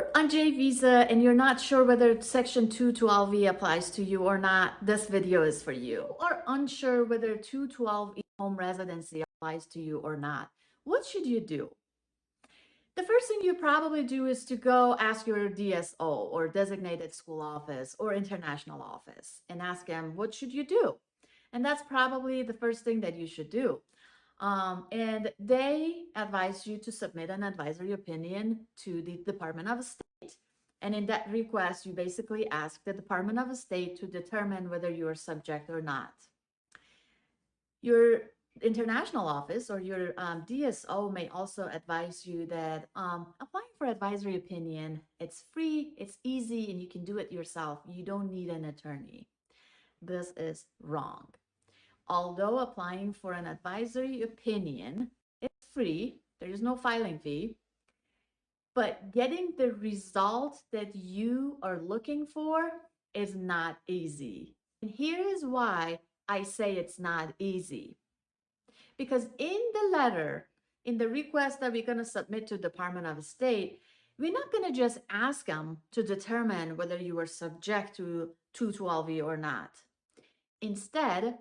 you're on J visa and you're not sure whether Section 212E applies to you or not, this video is for you. Or unsure whether 212E home residency applies to you or not, what should you do? The first thing you probably do is to go ask your DSO or designated school office or international office and ask them, what should you do? And that's probably the first thing that you should do. And they advise you to submit an advisory opinion to the Department of State. And in that request, you basically ask the Department of State to determine whether you are subject or not. Your international office or your DSO may also advise you that applying for advisory opinion, it's free, it's easy, and you can do it yourself. You don't need an attorney. This is wrong. Although applying for an advisory opinion is free, there is no filing fee, but getting the result that you are looking for is not easy. And here is why I say it's not easy. Because in the letter, in the request that we're going to submit to Department of State, we're not going to just ask them to determine whether you are subject to 212E or not. Instead,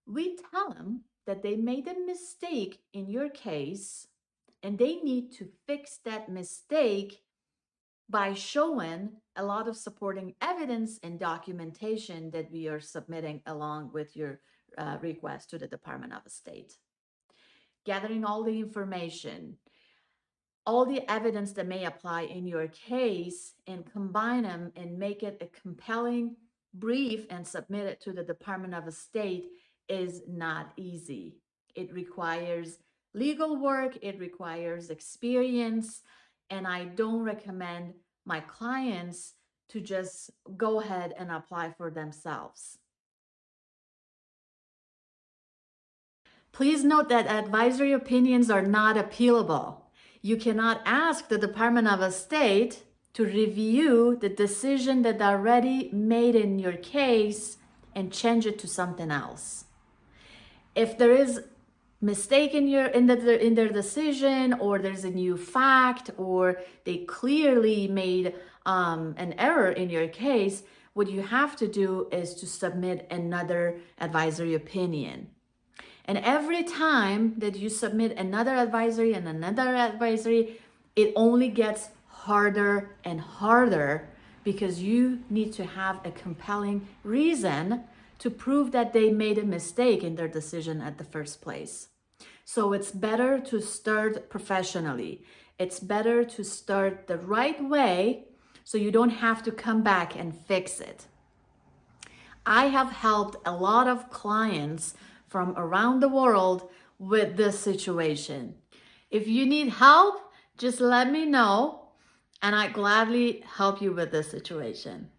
we tell them that they made a mistake in your case and they need to fix that mistake by showing a lot of supporting evidence and documentation that we are submitting along with your request to the Department of State. Gathering all the information, all the evidence that may apply in your case, and combine them and make it a compelling brief and submit it to the Department of State is not easy. It requires legal work, it requires experience, and I don't recommend my clients to just go ahead and apply for themselves. Please note that advisory opinions are not appealable. You cannot ask the Department of State to review the decision that already made in your case and change it to something else. If there is mistake in their decision, or there's a new fact, or they clearly made an error in your case, what you have to do is to submit another advisory opinion. And every time that you submit another advisory and another advisory, it only gets harder and harder because you need to have a compelling reason to prove that they made a mistake in their decision at the first place. So it's better to start professionally. It's better to start the right way so you don't have to come back and fix it. I have helped a lot of clients from around the world with this situation. If you need help, just let me know and I gladly help you with this situation.